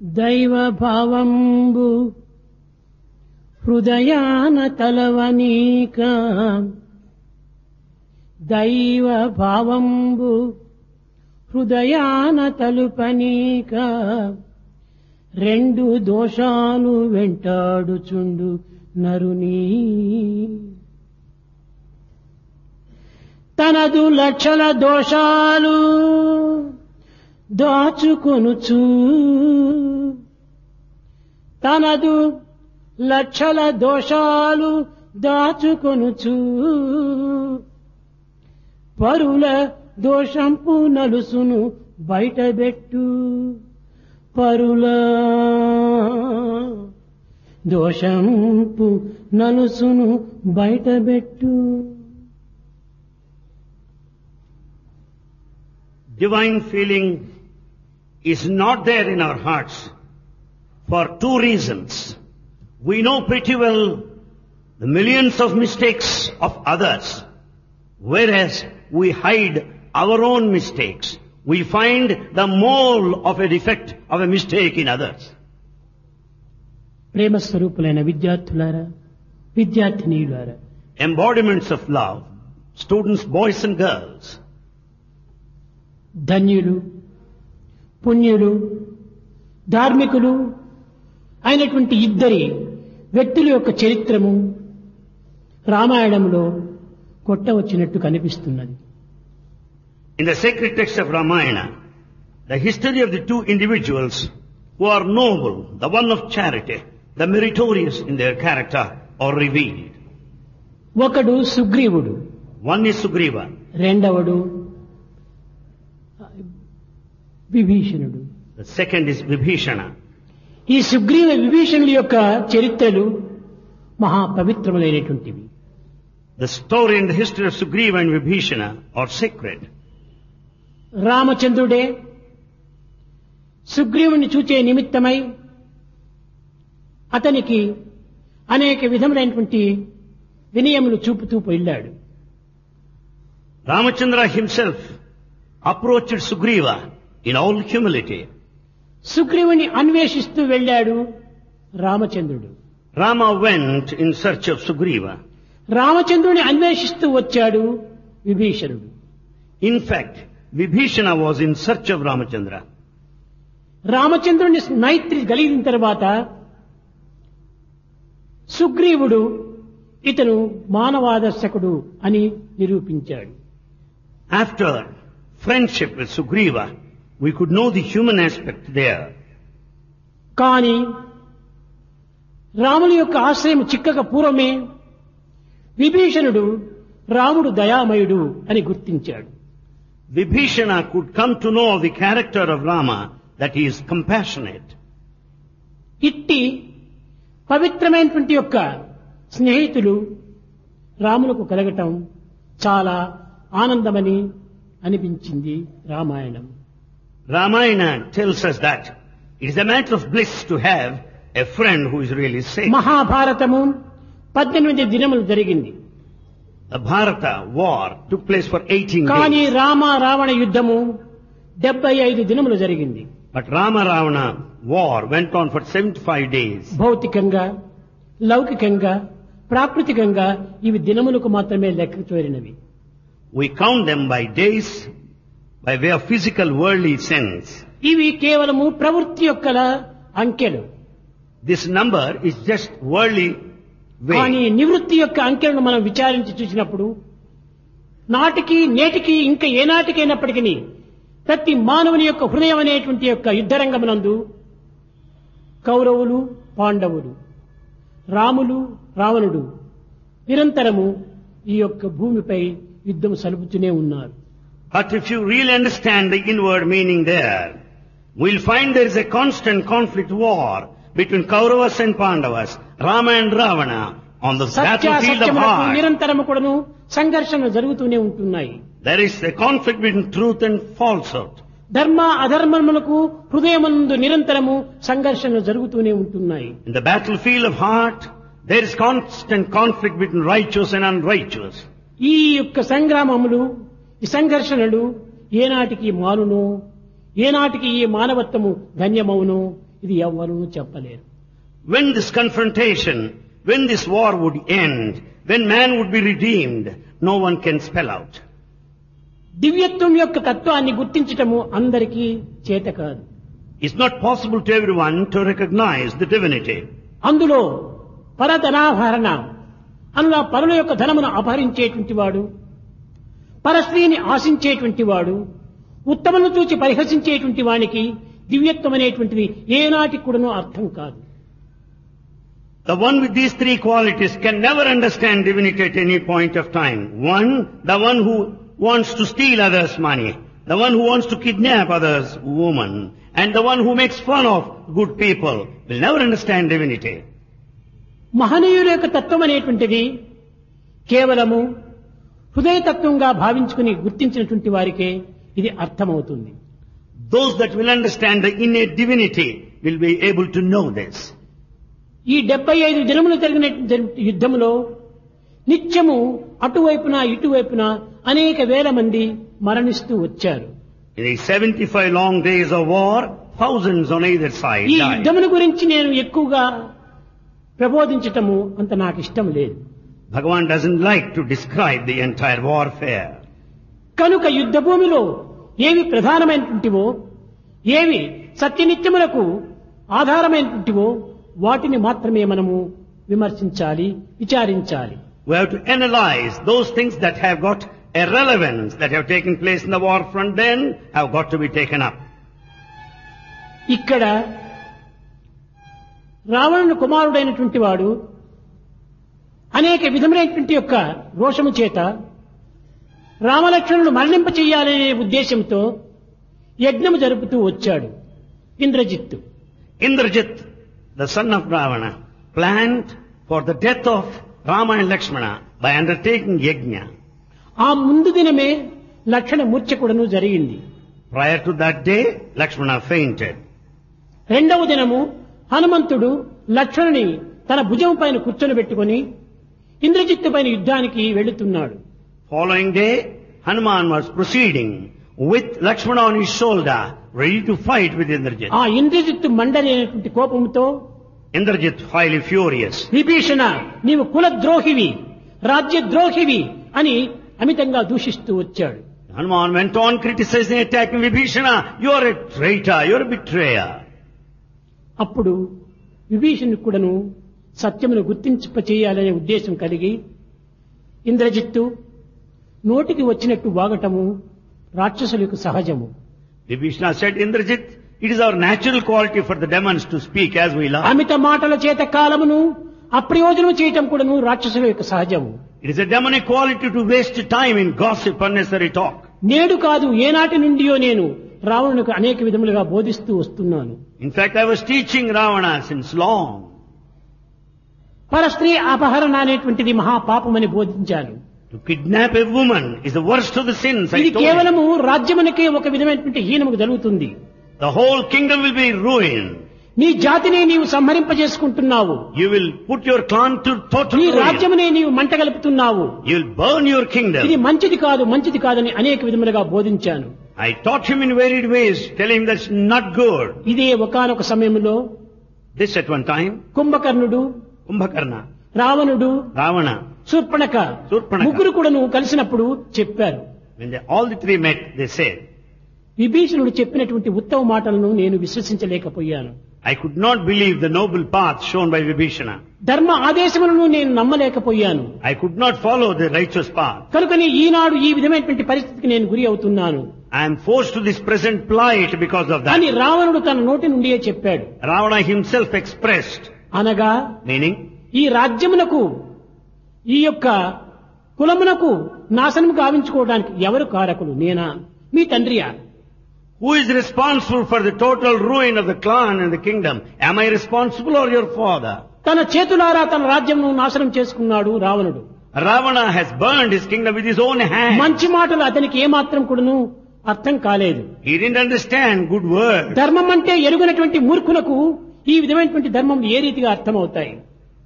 దైవ భావంబు హృదయాన తలవనీక దైవ భావంబు హృదయాన తలుపనీక రెండు దోషాలు వెంటాడుచుండు నరుని తనదు లక్షల దోషాలు దాచుకొనుచు తనదు లక్షల దోషాలు దాచుకొనుచు పరుల దోషంపు నలుసును బయటబెట్టు పరుల దోషంపు నలుసును బయటబెట్టు. Divine feeling is not there in our hearts for two reasons. We know pretty well the millions of mistakes of others, whereas we hide our own mistakes. We find the mole of a defect of a mistake in others. ప్రేమ స్వరూపులైన విద్యార్థులారా, విద్యార్థినీయులారా, Embodiments of love, students, boys and girls, ధన్యులు, పుణ్యులు, ధార్మికులు అయినటువంటి ఇద్దరి వ్యక్తుల యొక్క చరిత్రము రామాయణంలో కొట్టవచ్చినట్టు కనిపిస్తున్నది. in the sacred text of Ramayana, the history of the two individuals who are noble, the one of charity, the meritorious in their character, are revealed. ఒకడు సుగ్రీవుడు, One is Sugriva, రెండవడు విభీషణుడు. the second is Vibhishana. ఈ సుగ్రీవ విభీషణుల యొక్క చరిత్రలు మహా పవిత్రములైనటువంటివి. The story and the history of Sugriva and Vibhishana are sacred. రామచంద్రుడే సుగ్రీవుని చూచే నిమిత్తమై అతనికి అనేక విధములైనటువంటి వినయములు చూపుతూ వెళ్ళాడు. Ramachandra himself approached Sugriva in all humility. సుగ్రీవుని అన్వేషిస్తూ వెళ్ళాడు రామచంద్రుడు. Rama went in search of Sugriva. రామచంద్రుని అన్వేషిస్తూ వచ్చాడు విభీషణుడు. In fact, Vibhishana was in search of Ramachandra. రామచంద్రుని మైత్రి కలిగిన తర్వాత సుగ్రీవుడు ఇతను మానవాదర్శకుడు అని నిరూపించాడు. After friendship with Sugriva, we could know the human aspect there. కానీ రాముని యొక్క ఆశ్రయం చిక్కక పూర్వమే విభీషణుడు రాముడు దయామయుడు అని గుర్తించాడు. Vibhishana could come to know the character of Rama, that he is compassionate. ఇట్టి పవిత్రమైనటువంటి యొక్క స్నేహితులు రాములకు కలగటం చాలా ఆనందమని అనిపించింది Ramayanam. Ramayana tells us that it is a matter of bliss to have a friend who is really safe. మహాభారతము 18 దినములు జరిగింది. The Bharata war took place for 18 కానీ days. రామ రావణ యుద్ధము 75 దినములు జరిగింది. But Rama-Ravana war went on for 75 days. భౌతికంగా, లౌకికంగా, ప్రాకృతికంగా ఇవి దినములకు మాత్రమే లెక్క చేరినవి. We count them by days, by way of physical worldly sense. ఇవి కేవలము ప్రవృత్తి యొక్క అంకెలు. This number is just worldly కానీ way. నివృత్తి యొక్క అంకెలను మనం విచారించి చూసినప్పుడు నాటికి నేటికి ఇంకా ఏనాటికైనప్పటికీ ప్రతి మానవుని యొక్క హృదయం అనేటువంటి యొక్క యుద్ధరంగమునందు కౌరవులు, పాండవులు, రాములు, రావణుడు నిరంతరము ఈ యొక్క భూమిపై యుద్ధం సలుపుతూనే ఉన్నారు. But if you really understand the inward meaning there, we'll find there is a constant conflict war between Kauravas and Pandavas, Rama and Ravana on the battlefield of సత్యములకు heart. నిరంతరము కూడాను సంఘర్షణలు జరుగుతూనే ఉంటున్నాయి. There is a conflict between truth and falsehood. ధర్మ అధర్మములకు హృదయమందు నిరంతరము సంఘర్షణలు జరుగుతూనే ఉంటున్నాయి. In the battlefield of heart, there is constant conflict between righteous and unrighteous. ఈ యొక్క సంగ్రామములు, ఈ సంఘర్షణలు ఏనాటికి మానునో, ఏనాటికి ఈ మానవత్వము ధన్యమవునో ఇది ఎవ్వరూ చెప్పలేరు. When this confrontation, when this war would end, when man would be redeemed, no one can spell out. దివ్యత్వం యొక్క తత్వాన్ని గుర్తించటము అందరికీ చేత కాదు. It's not possible to everyone to recognize the divinity. అందులో పరధనాభరణ అందులో పరుల యొక్క ధనమును అపహరించేటువంటి వాడు, పరస్త్రీని ఆశించేటువంటి వాడు, ఉత్తమను చూచి పరిహసించేటువంటి వానికి దివ్యత్వం అనేటువంటిది ఏనాటికి కూడాను అర్థం కాదు. The one with these three qualities can never understand divinity at any point of time. One, the one who wants to steal others' money, the one who wants to kidnap others' woman, and the one who makes fun of good people will never understand divinity. మహనీయుల యొక్క తత్వం అనేటువంటిది కేవలము హృదయతత్వంగా భావించుకుని గుర్తించినటువంటి వారికే ఇది అర్థమవుతుంది. Those that will understand the innate divinity will be able to know this. ఈ 75 దినములు జరిగిన యుద్ధములో నిత్యము అటువైపున ఇటువైపున అనేక వేల మంది మరణిస్తూ వచ్చారు. In these 75 long days of war, thousands on either side ఈ died. యుద్ధముల గురించి నేను ఎక్కువగా ప్రబోధించటము అంత నాకు ఇష్టం లేదు. Bhagavan doesn't like to describe the entire warfare. కనుక యుద్ధ భూమిలో ఏవి ప్రధానమైనటువంటివో, ఏవి సత్యనిత్యములకు ఆధారమైనటువంటివో వాటిని మాత్రమే మనము విమర్శించాలి, విచారించాలి. We have to analyze those things that have got a relevance, that have taken place in the war front then, have got to be taken up. ఇక్కడ రావణుని కుమారుడైనటువంటి వాడు అనేక విధములైనటువంటి యొక్క రోషము చేత రామలక్ష్మణులు మరణింప చెయ్యాలనే ఉద్దేశంతో యజ్ఞము జరుపుతూ వచ్చాడు Indrajit. Indrajit, the son of Ravana, planned for the death of Rama and Lakshmana by undertaking yajna. ఆ ముందు దినమే లక్షణ మూర్ఛకుడను జరిగింది. Prior to that day, Lakshmana fainted. రెండవ దినము హనుమంతుడు లక్ష్మణుని తన భుజం పైన కూర్చొని ఇంద్రజిత్తు పైన యుద్ధానికి వెళుతున్నాడు. Following day, Hanuman was proceeding with Lakshmana on his shoulder, ready to fight with Indrajit. ఆ ఇంద్రజిత్తు మండలేనటువంటి కోపంతో Indrajit, highly furious, విభీషణ నీవు కులద్రోహివి, రాజ్యద్రోహివి అని అమితంగా దూషిస్తూ వచ్చాడు. Hanuman went on criticizing, attacking Vibhishana. You are a traitor, you are a betrayer. అప్పుడు విభీషణుడు కూడాను సత్యమును గుర్తింప చేయాలనే ఉద్దేశం కలిగి ఇంద్రజిత్తు నోటికి వచ్చినట్టు వాగటము రాక్షసులకు సహజము. Vibhishana said, Indrajit, it is our natural quality for the demons to speak as we love. అమిత మాటల చేత కాలమును అప్రయోజనం చేయటం కూడాను రాక్షసుల యొక్క సహజము. It is a demonic quality to waste time in gossip, unnecessary talk. నేడు కాదు ఏనాటి నుండియో నేను రావణునికి అనేక విధములుగా బోధిస్తూ వస్తున్నాను. In fact, I was teaching Ravana since long. పరస్త్రీ అపహరణ అనేటువంటిది మహాపాపమని బోధించాను. To kidnap a woman is the worst of the sins, I ఇది told you. కేవలము రాజ్యమునకే ఒక విధమైనటువంటి హీనము జరుగుతుంది. The whole kingdom will be ruined. నీ జాతిని నీవు సంహరింపజేసుకుంటున్నావు. You will put your clan to total నీ ruin. రాజ్యమునే నీవు మంటగలుపుతున్నావు. You will burn your ఇది kingdom. మంచిది కాదని అనేక విధములుగా బోధించాను. I taught him in varied ways, telling him that's not good. ఇదే ఒకానొక సమయంలో This at one time, కుంభకర్ణుడు, Kumbhakarna, రావణుడు, Ravana, శూర్పణఖ ముగ్గురు కూడాను కలిసినప్పుడు చెప్పారు. when all the three met, they said, విభీషణుడు చెప్పినటువంటి ఉత్తమ మాటలను నేను విశ్వసించలేకపోయాను. I could not believe the noble path shown by Vibhishana. ధర్మ ఆదేశములను నేను నమ్మలేకపోయాను. I could not follow the righteous path. కనుకని ఈనాడు ఈ విధమైనటువంటి పరిస్థితికి నేను గురి అవుతున్నాను I am forced to this present plight because of అని that. రావణుడు తన నోటి నుండియే చెప్పాడు. Ravana himself expressed, అనగా meaning, ఈ రాజ్యమునకు ఈ యొక్క కులమునకు నాశనం గావించుకోవడానికి ఎవరు కారకులు? నేనా, మీ తండ్రియా? who is responsible for the total ruin of the clan and the kingdom? Am I responsible or your father? తన చేతులారా తన రాజ్యమును నాశనం చేసుకున్నాడు రావణుడు. Ravana has burned his kingdom with his own hand. మంచి మాటలు అతనికి ఏమాత్రం కూడాను అర్థం కాలేదు. He didn't understand good words. ధర్మం అంటే ఎరుగనటువంటి మూర్ఖులకు ఈ విధమైనటువంటి ధర్మం ఏ రీతిగా అర్థమవుతాయి?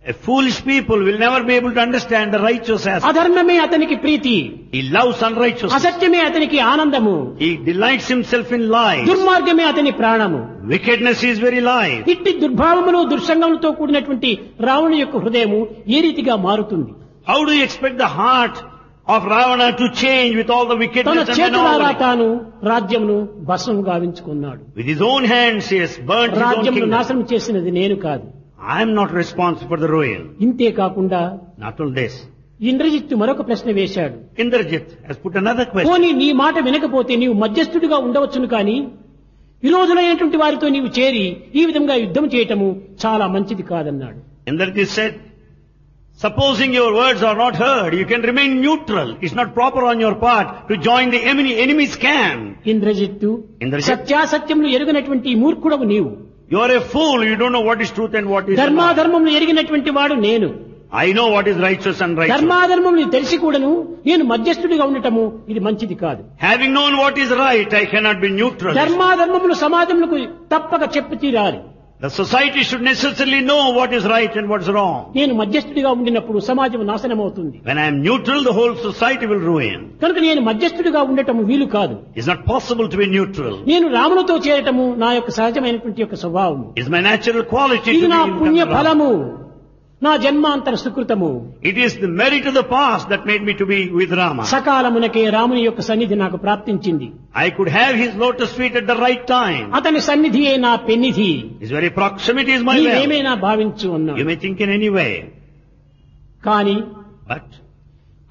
A foolish people will never be able to understand the righteous aspect. అధర్మమే అతనికి ప్రీతి, He loves unrighteousness. అసత్యమే అతనికి ఆనందము, He delights himself in lies. దుర్మార్గమే అతని ప్రాణము. Wickedness is very life. ఇట్టి దుర్భావములు దుర్సంగములతో కూడినటువంటి రావణుని యొక్క హృదయము ఏ రీతిగా మారుతుంది? How do you expect the heart of Ravana to change with all the తన wickedness and చేతులారా all? తాను రాజ్యమును భస్మం గావించుకున్నాడు. With his own hands he has burnt his own రాజ్యమును kingdom. నాశనం చేసినది నేను కాదు. I am not responsible for the ruin. ఇంతే కాకుండా Not only this. ఇంద్రజిత్తు మరొక ప్రశ్న వేశాడు. Indrajit has put another question. పోనీ నీ మాట వినకపోతే నీవు మధ్యస్థుడిగా ఉండవచ్చును కానీ విరోధులైనటువంటి వారితో నీవు చేరి ఈ విధంగా యుద్ధం చేయటము చాలా మంచిది కాదన్నాడు. Indrajit said, supposing your words are not heard, you can remain neutral. It's not proper on your part to join the enemy's camp. Indrajit, Indrajit, సత్యాసత్యములు ఎరుగనటువంటి మూర్ఖుడవు నీవు. You are a fool. You don't know what is truth and what is not. ధర్మాధర్మములు ఎరిగినటువంటి వాడు నేను. I know what is righteous and righteous. ధర్మాధర్మములు తెలిసి కూడాను నేను మధ్యస్థుడిగా ఉండటము ఇది మంచిది కాదు. Having known what is right, I cannot be neutral. ధర్మాధర్మములు సమాజములకు తప్పక చెప్పి తీరాలి. The society should necessarily know what is right and what is wrong. నేను మధ్యస్థుడిగా ఉండినప్పుడు సమాజం నాశనం అవుతుంది. When I am neutral, the whole society will ruin. కనుక నేను మధ్యస్థుడిగా ఉండటం వీలు కాదు. It's not possible to be neutral. నేను రామునితో చేరటము నా యొక్క సహజమైనటువంటి యొక్క స్వభావము. It's my natural quality ఇది to నా be పుణ్య neutral. ఫలము, నా జన్మాంతర సుకృతము. It is the merit of the past that made me to be with Rama. సకాలమునకే రాముని యొక్క సన్నిధి నాకు ప్రాప్తించింది. I could have his lotus feet at the right time. అతని సన్నిధియే నా పెన్నిధి. His very proximity is my well. నీవేమైనా భావించు You అన్నాడు. may think in any way. కానీ But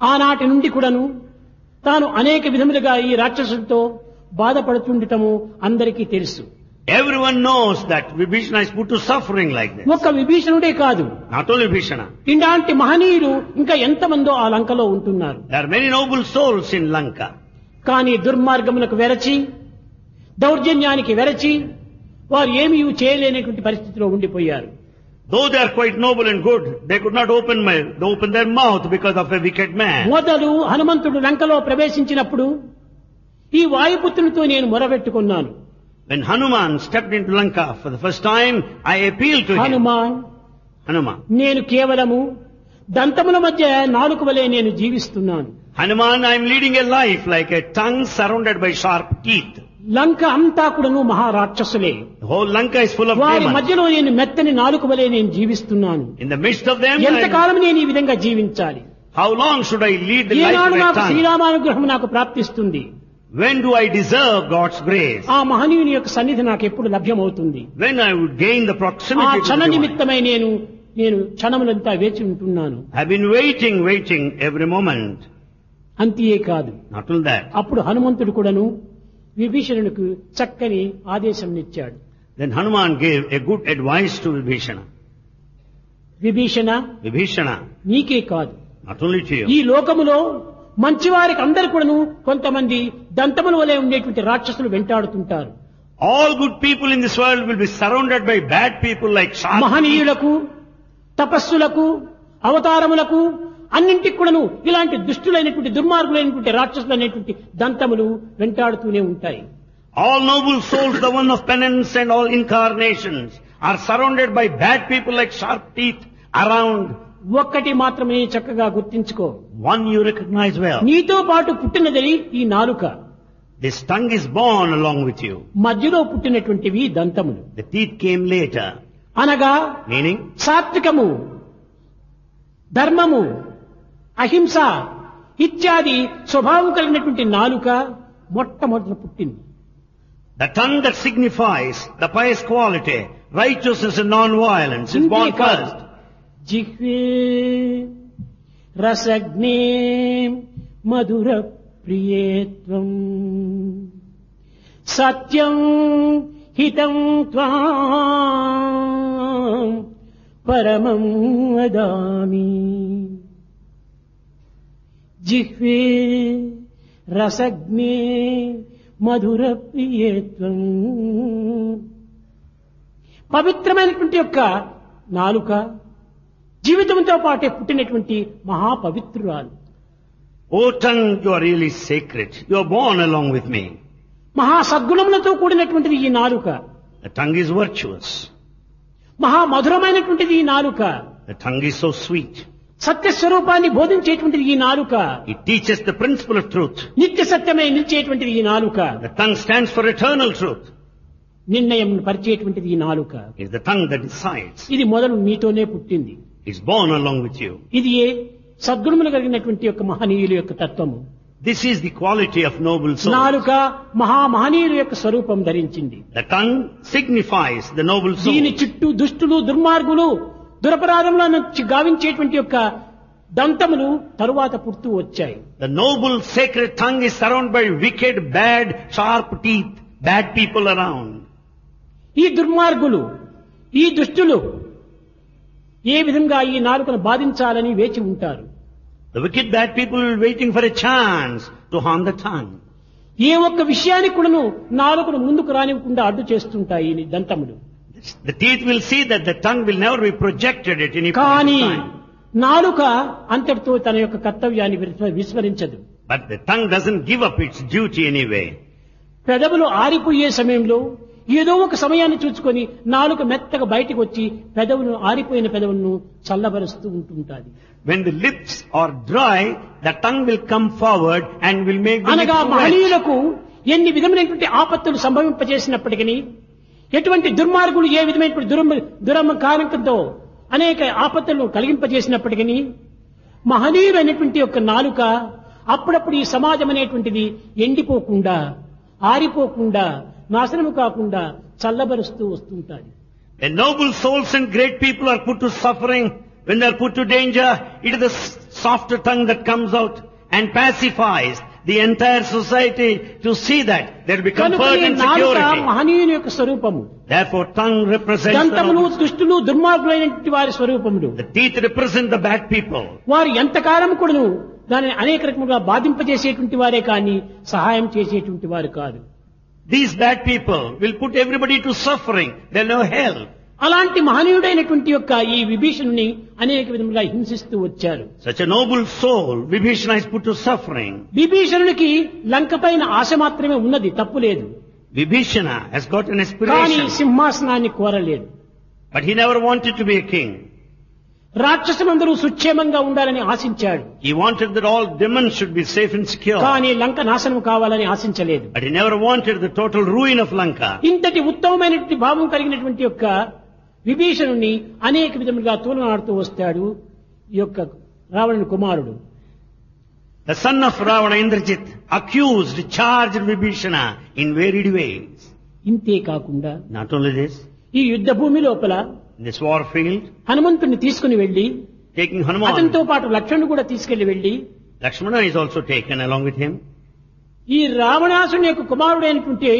ఆనాటి నుండి కూడాను తాను అనేక విధములుగా ఈ రాక్షసులతో బాధపడుతుండటము అందరికీ తెలుసు. everyone knows that Vibhishana is put to suffering like this. ఒక్క విభీషణుడే కాదు, Not only Vibhishana. ఇలాంటి మహనీయులు ఇంకా ఎంతమందో ఆ లంకలో ఉంటున్నారు. There are many noble souls in Lanka. కానీ దుర్మార్గములకు వెరచి, దౌర్జన్యానికి వెరచి వారు ఏమీ చేయలేనటువంటి పరిస్థితిలో ఉండిపోయారు. Though they are quite noble and good, they could not open their mouth because of a wicked man. మొదలు హనుమంతుడు లంకలో ప్రవేశించినప్పుడు ఈ వాయుపుత్రునితో నేను మొరబెట్టుకున్నాను. When Hanuman stepped into Lanka for the first time, I appealed to him. Hanuman. నేను కేవలము దంతముల మధ్య నాలుక వలె నేను జీవిస్తున్నాను. Hanuman, I am leading a life like a tongue surrounded by sharp teeth. లంక అంతా కూడాను మహారాక్షసులే. The whole Lanka is full of వారి demons. మధ్యలో నేను మెత్తని నాలుక వలె నేను జీవిస్తున్నాను. In the midst of them, ఎంతకాలం నేను ఈ విధంగా జీవించాలి? how long should I lead the life ఏనాడు of a నాకు tongue? శ్రీరామానుగ్రహం నాకు ప్రాప్తిస్తుంది? When do I deserve God's grace? ఆ మహనీయుని యొక్క సన్నిధి నాకు ఎప్పుడు లభ్యమవుతుంది? When I would gain the ఆ proximity to the క్షణ divine. నిమిత్తమై నేను క్షణములంతా వేచి ఉంటున్నాను. I've been waiting every moment. అంతే కాదు, Not only that. అప్పుడు హనుమంతుడు కూడాను విభీషణునికి చక్కని ఆదేశం ఇచ్చాడు. Then Hanuman gave a good advice to Vibhishana. Vibhishana, Vibhishana, నీకే కాదు, not only to ఈ you. లోకములో మంచివారికి అందరు కూడాను కొంతమంది దంతముల వలె ఉండేటువంటి రాక్షసులు వెంటాడుతుంటారు. All good people in this world will be surrounded by bad people like sharp teeth. మహనీయులకు, తపస్సులకు, అవతారములకు అన్నింటికి కూడాను ఇలాంటి దుష్టులైనటువంటి దుర్మార్గులైనటువంటి రాక్షసులు అనేటువంటి దంతములు వెంటాడుతూనే ఉంటాయి. All noble souls, the one of penance and all incarnations, are surrounded by bad people like sharp teeth around. ఒక్కటి మాత్రమే చక్కగా గుర్తించుకో, One you recognize well. నీతో పాటు పుట్టినది ఈ నాలుక, This tongue is born along with you. మధ్యలో పుట్టినటువంటివి దంతములు. The teeth came later. అనగా Meaning, సాత్వికము, ధర్మము, అహింస ఇత్యాది స్వభావం కలిగినటువంటి నాలుక మొట్టమొదట పుట్టింది. the tongue that signifies the pious quality, righteousness and non-violence, is born ఇంతే కాదు, first. జిహ్వే రసజ్ఞే మధుర ప్రియేత్వం సత్యం హితం త్వాం పరమం వదామి. జిహ్వే రసజ్ఞే మధుర ప్రియేత్వం, పవిత్రమైనటువంటి యొక్క నాలుక జీవితంతో పాటే పుట్టినటువంటి మహాపవిత్రురాలు. O tongue, you are really sacred. You are born along with me. మహా సద్గుణములతో కూడినటువంటిది ఈ నాలుక. The tongue is virtuous. మహా మధురమైనటువంటిది ఈ నాలుక. The tongue is so sweet. సత్యస్వరూపాన్ని బోధించేటువంటిది ఈ నాలుక. It teaches the principle of truth. నిత్య సత్యమై నిలిచేటువంటిది ఈ నాలుక. The tongue stands for eternal truth. నిర్ణయం పరిచేటువంటిది ఈ నాలుక. It's the tongue that decides. ఇది మొదలు మీతోనే పుట్టింది. It's born along with you. ఇది ఏ సద్గుణములు కలిగినటువంటి యొక్క మహనీయుల యొక్క తత్వము. This is the quality of noble souls. నాలుక మహామహనీయుల యొక్క స్వరూపం ధరించింది. The tongue signifies the noble soul. దీని చుట్టూ దుష్టులు దుర్మార్గులు దురపరాధములను గావించేటువంటి యొక్క దంతములు తరువాత పుడుతూ వచ్చాయి. The noble sacred tongue is surrounded by wicked, bad, sharp teeth, bad people around. ఈ దుర్మార్గులు ఈ దుష్టులు ఏ విధంగా ఈ నాలుకను బాధించాలని వేచి ఉంటారు. The wicked, bad people will be waiting for a chance to harm the tongue. ఏ ఒక్క విషయానికి కూడాను నాలుకను ముందుకు రానివ్వకుండా అడ్డు చేస్తుంటాయి ఈ దంతములు. The teeth will see that the tongue will never be projected at any point కానీ of time. నాలుక అంతటితో తన యొక్క కర్తవ్యాన్ని విస్మరించదు. But the tongue doesn't give up its duty anyway. పెదవులు ఆరిపోయే సమయంలో ఏదో ఒక సమయాన్ని చూసుకొని నాలుక మెత్తగా బయటకు వచ్చి పెదవును ఆరిపోయిన పెదవులను చల్లబరుస్తూ ఉంటుంటాది. When the lips are dry, the tongue will come forward and will make the అనగా lips wet. మహనీయులకు ఎన్ని విధమైనటువంటి ఆపత్తులు సంభవింపజేసినప్పటికీ ఎటువంటి దుర్మార్గులు ఏ విధమైనటువంటి దురహంకారంతో అనేక ఆపత్తులను కలిగింపజేసినప్పటికీ మహనీయులైనటువంటి యొక్క నాలుక అప్పుడప్పుడు ఈ సమాజం అనేటువంటిది ఎండిపోకుండా ఆరిపోకుండా నాశనము కాకుండా చల్లబరుస్తూ వస్తుంటాయి. When noble souls and great people are put to suffering, when they are put to danger, it is the softer tongue that comes out and pacifies the entire society to see that there will be comfort and security. మహనీయుని యొక్క స్వరూపము. Therefore, tongue represents the దంతములు noble. దుష్టులు దుర్మార్గులైనటువంటి వారి స్వరూపములు. The teeth represent the bad people. వారు ఎంతకాలం కూడాను దానిని అనేక రకములుగా బాధింపజేసేటువంటి వారే కానీ సహాయం చేసేటువంటి వారు కాదు. These bad people will put everybody to suffering. They'll no help. అలాంటి మహనీయుడైనటువంటి యొక్క ఈ విభీషణుని అనేక విధములుగా హింసిస్తూ వచ్చారు. Such a noble soul, Vibhishana is put to suffering. విభీషణునికి లంక పైన ఆశ మాత్రమే ఉన్నది, తప్పు లేదు. Vibhishana has got an కానీ aspiration, సింహాసనాన్ని కోరలేదు. but he never wanted to be a king. రాక్షసులందరూ సుక్షేమంగా ఉండాలని ఆశించాడు. He wanted that all demons should be safe and secure. కానీ లంక నాశనం కావాలని ఆశించలేదు. But he never wanted the total ruin of Lanka. ఇంతటి ఉత్తమమైనటువంటి భావం కలిగినటువంటి యొక్క విభీషణుని అనేక విధములుగా తూలనాడుతూ వస్తాడు ఈ యొక్క రావణుని కుమారుడు. The son of Ravana, Indrajit, accused, charged Vibhishana in varied ways. ఇంతే కాకుండా Not only this, ఈ యుద్ధ భూమి లోపల in this war field, హనుమంతుని తీసుకుని వెళ్లి taking Hanuman, అతనితో పాటు లక్ష్మణుడు కూడా తీసుకెళ్లి వెళ్లి Lakshmana is also taken along with him. ఈ రావణాసుని యొక్క కుమారుడైనటువంటి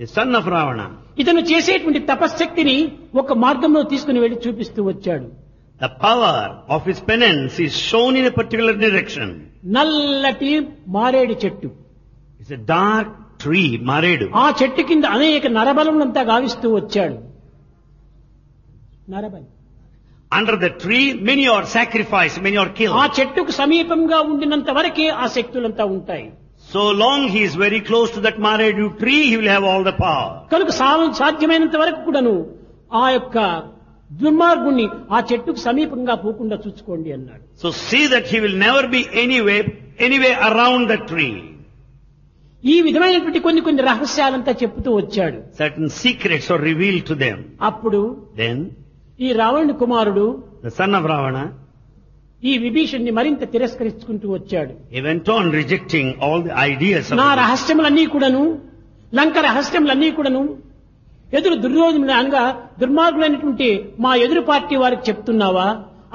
The son of Ravana, ఇతను చేసేటువంటి తపశ్శక్తిని ఒక మార్గంలో తీసుకుని వెళ్లి చూపిస్తూ వచ్చాడు. the power of his penance is shown in a particular direction. నల్లటి మారేడు చెట్టు, It's a dark tree, Maredu. ఆ చెట్టు కింద అనేక నరబలులంతా గావిస్తూ వచ్చాడు. నరబలి Under the tree, many are sacrificed, many are ఆ killed. చెట్టుకు సమీపంగా ఉండినంత వరకే ఆ శక్తులంతా ఉంటాయి. So long he is very close to that Maredu tree, he will have all the power. కనుక సాధ్యమైనంత వరకు కూడాను ఆ యొక్క దుర్మార్గుణ్ణి ఆ చెట్టుకు సమీపంగా పోకుండా చూసుకోండి అన్నాడు. So see that he will never be anyway around the tree. ఈ విధమైనటువంటి కొన్ని రహస్యాలంతా చెప్తూ వచ్చాడు. Certain secrets are revealed to them. అప్పుడు Then, ఈ రావణుని కుమారుడు the son of Ravana, ఈ విభీషణ్ణి మరింత తిరస్కరించుకుంటూ వచ్చాడు. he went on rejecting all the ideas of నా the రహస్యములన్నీ కూడాను, లంక రహస్యములన్నీ కూడాను ఎదురు దుర్యోధనుడు అనగా దుర్మార్గులైనటువంటి మా ఎదురు పార్టీ వారికి చెప్తున్నావా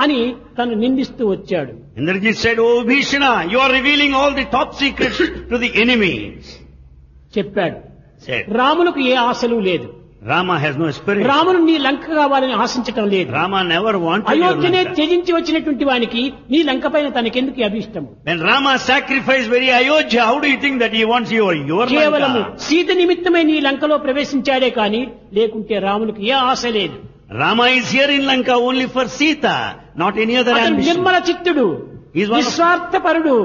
అని తను నిందిస్తూ వచ్చాడు. Indrajit said, "Oh Bhishana, you are revealing all the top secrets to the enemies." చెప్పాడు. Said, రాములకు ఏ ఆశలు లేదు. Rama has no aspiration. రామును నీ లంక కావాలని ఆశించటం లేదు. Rama never wanted your అయోధ్యనే Lanka. త్యజించి వచ్చినటువంటి వానికి నీ లంక పైన తనకెందుకు అభిష్టము? When Rama sacrificed very Ayodhya, how do you think that he wants your కేవలము Lanka? సీత నిమిత్తమై నీ లంకలో ప్రవేశించాడే కాని లేకుంటే రామునికి ఏ ఆశ లేదు. Rama is here in Lanka only for Sita, not any other అతను ambition. Nirmala చిత్తుడు, He is one of- నిస్వార్థపరుడు,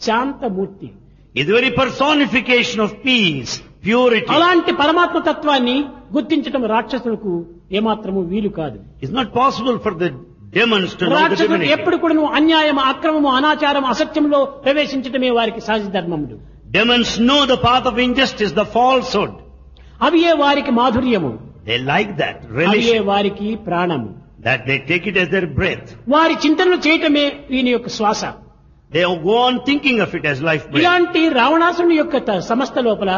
Shanthamurthy. is the very personification of peace, purity. అలాంటి పరమాత్మ తత్వాన్ని గుర్తించటం రాక్షసులకు ఏమాత్రము వీలు కాదు. It's not possible for the demons to know the రాక్షసులు divinity. ఎప్పుడు కూడా అన్యాయం, అక్రమము, అనాచారం, అసత్యంలో ప్రవేశించటమే వారికి సహజ ధర్మములు. Demons know the path of injustice, the falsehood. అవియే వారికి మాధుర్యము, They like that అవియే relish, వారికి ప్రాణము. that they take it as their breath. వారి చింతనలు చేయటమే వీని యొక్క శ్వాస. They go on thinking of it as life breath. ఇలాంటి రావణాసుని యొక్క సంస్థ లోపల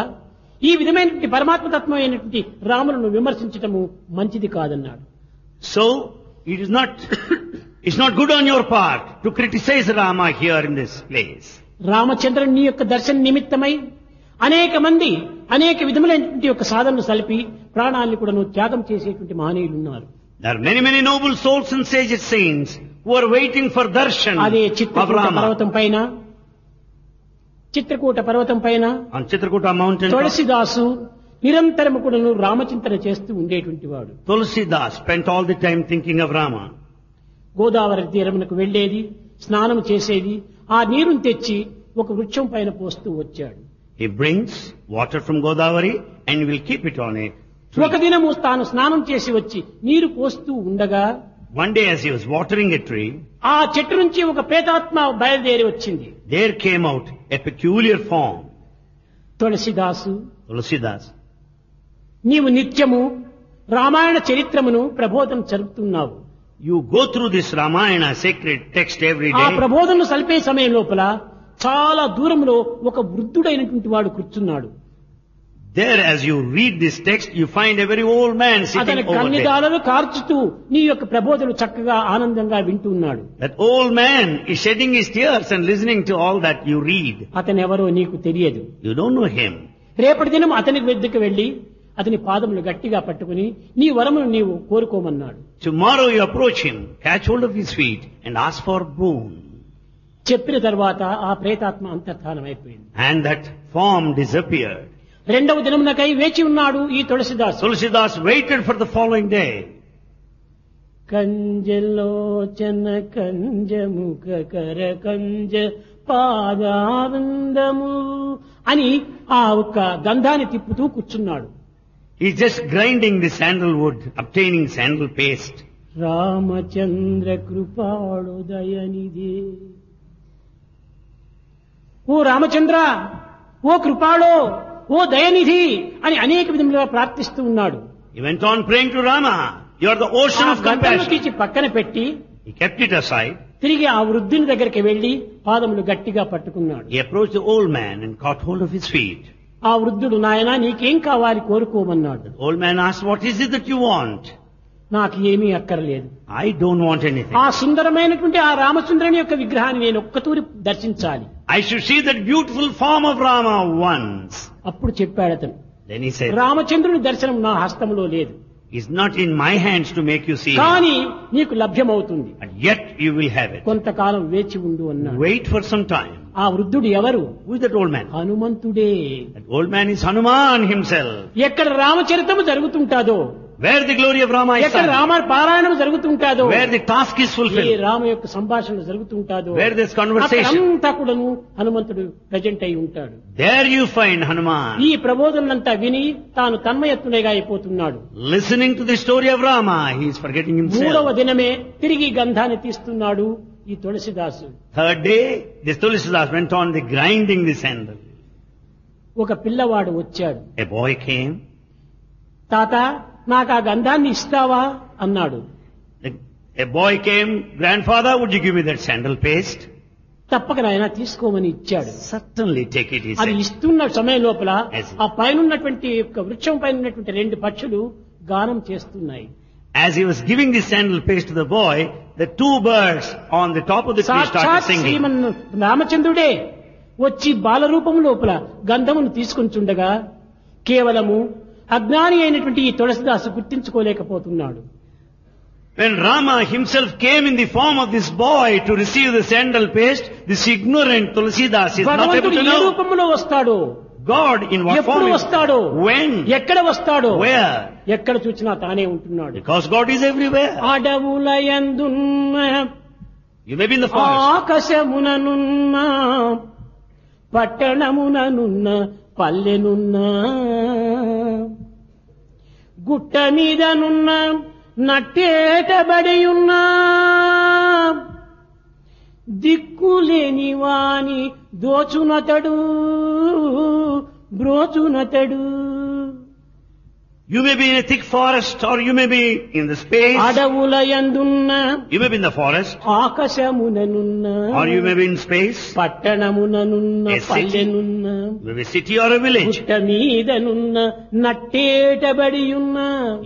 ఈ విధమైనటువంటి పరమాత్మతత్వం అయినటువంటి రాములను విమర్శించటము మంచిది కాదన్నాడు. So, it's not good on your part to criticize Rama here in this place. రామచంద్రుని యొక్క దర్శన నిమిత్తమై అనేక మంది అనేక విధములైనటువంటి యొక్క సాధనలు సలిపి ప్రాణాన్ని కూడా త్యాగం చేసేటువంటి మహనీయులు ఉన్నారు. There are many, many noble souls and sage saints who are waiting for darshan అదే of చిత్రకూట Rama. పర్వతం పైన, చిత్రకూట పర్వతం పైన On Chitrakuta mountain, తులసిదాసు నిరంతరము కూడా రామచింతన చేస్తూ ఉండేటువంటి వాడు. Tulsidas spent all the time thinking of Rama. Godavari తీరమునకు వెళ్లేది, స్నానం చేసేది, ఆ నీరుని తెచ్చి ఒక వృక్షం పైన పోస్తూ వచ్చాడు. He brings water from Godavari and will keep it on a ఒక tree. దినము తాను స్నానం చేసి వచ్చి నీరు పోస్తూ ఉండగా One day as he was watering a tree, ఆ చెట్టు నుంచి ఒక ప్రేతాత్మ బయలుదేరి వచ్చింది. there came out a peculiar form. తులసిదాసు, Tulsidas, నీవు నిత్యము Ramayana చరిత్రమును ప్రబోధన జరుపుతున్నావు. you go through this Ramayana sacred text every ఆ day. ప్రబోధనలు సలిపే సమయం లోపల చాలా దూరంలో ఒక వృద్ధుడైనటువంటి వాడు కూర్చున్నాడు. There as you read this text, you find a very old man అతని sitting over there. కన్నిదాలను కార్చుతూ నీ యొక్క ప్రబోధనలు చక్కగా ఆనందంగా వింటున్నాడు. That old man is shedding his tears and listening to all that you read. అతను ఎవరో నీకు తెలియదు. You don't know him. రేపటి దినం అతని వద్దకు వెళ్లి అతని పాదములు గట్టిగా పట్టుకుని నీ వరమును నీవు కోరుకోమన్నాడు. Tomorrow you approach him, catch hold of his feet and ask for boon. చెప్పిన తర్వాత ఆ ప్రేతాత్మ అంతర్ధానం అయిపోయింది. And that form disappeared. రెండవ దినమునకై వేచి ఉన్నాడు ఈ తులసిదాసు. Tulsidas waited for the following day. కంజలోచన కంజముఖ కర కంజ పాదానందము అని ఆ ఒక్క గంధాన్ని తిప్పుతూ కూర్చున్నాడు. He's just grinding the sandalwood, obtaining sandal paste. Ramachandra కృపాళు దయనిధి, ఓ రామచంద్ర, ఓ కృపాళో, ఓ దయనిధి అని అనేక విధములుగా ప్రార్థిస్తూ ఉన్నాడు. He went on praying to Rama. You are the ocean ఆ of గంధము compassion. తీసి పక్కన పెట్టి He kept it aside. తిరిగి ఆ వృద్ధుని దగ్గరికి వెళ్లి పాదములు గట్టిగా పట్టుకున్నాడు. He approached the old man and caught hold of his feet. ఆ వృద్ధుడు, నాయనా నీకేం కావాలి కోరుకోమన్నాడు. The old man asked, what is it that you want? నాకు ఏమీ అక్కర్లేదు. I don't want anything. ఆ సుందరమైనటువంటి ఆ రామచంద్రుని యొక్క విగ్రహాన్ని నేను ఒక్కతూరి దర్శించాలి. I should see that beautiful form of Rama once. అప్పుడు చెప్పాడు అతను, Then he said, రామచంద్రుని దర్శనం నా హస్తంలో లేదు, it's not in my hands to make you see him, కానీ నీకు లభ్యమవుతుంది, but yet you will have it. కొంతకాలం వేచి ఉండు అన్నాడు. Wait for some time. ఆ వృద్ధుడు ఎవరు? Who is that old man? హనుమంతుడే. That old man is Hanuman himself. ఎక్కడ రామచరితము జరుగుతుంటాదో, Where the glory of Rama is ఎక్కడ sung, రామ పారాయణం జరుగుతుంటాదో, where the task is A fulfilled, Rama యొక్క సంభాషణ జరుగుతుంటాదో, where there's conversation, అక్కడంతా కూడాను హనుమంతుడు ప్రజెంట్ అయి ఉంటాడు. there you find Hanuman. ఈ ప్రబోధనంతా విని తాను తన్మయత్తునిగా అయిపోతున్నాడు. Listening to the story of Rama, he is forgetting మూడవ himself. దినమే తిరిగి గంధాన్ని తీస్తున్నాడు ఈ తులసిదాసు. Third day, this Tulsidas went on the grinding the sandal. ఒక పిల్లవాడు వచ్చాడు. A boy came. తాత, నాకు ఆ గంధాన్ని ఇస్తావా అన్నాడు. A boy came, grandfather, would you give me that sandal paste? తప్పక నాయన తీసుకోమని ఇచ్చాడు. Certainly take it, he అది said. ఇస్తున్న సమయం లోపల Yes. ఆ పైన ఉన్నటువంటి యొక్క వృక్షం పైన ఉన్నటువంటి రెండు పక్షులు గానం చేస్తున్నాయి. As he was giving the sandal paste to the boy, the two birds on the top of the tree started సాక్షాత్ singing. శ్రీమన్ రామచంద్రుడే వచ్చి బాలరూపం లోపల గంధమును తీసుకొని చుండగా కేవలము అజ్ఞాని అయినటువంటి ఈ తులసిదాసు గుర్తించుకోలేకపోతున్నాడు. When Rama himself came in the form of this boy to receive the sandal paste, this ignorant Tulsidas is not able భగవంతుడు to A know రూపంలో వస్తాడో, God in what ఎప్పుడు form, వస్తాడో, when, ఎక్కడ వస్తాడో, where, ఎక్కడ చూచినా తానే ఉంటున్నాడు. because God is everywhere. అడవులయందున్న You may be in the forest, ఆకాశముననున్న పట్టణముననున్న పల్లెనున్న గుట్ట మీదనున్న నట్టేటబడియున్నా దిక్కులేని వాని దోచునతడు బ్రోచునతడు. You may be in a thick forest or you may be in the space. అడవుల యందున్న You may be in the forest ఆకాశముననున్న or you may be in space. పట్టణముననున్న A city. పల్లెనున్న You may be a city or a village. గుట్ట మీదనున్న నట్టేటబడియున్న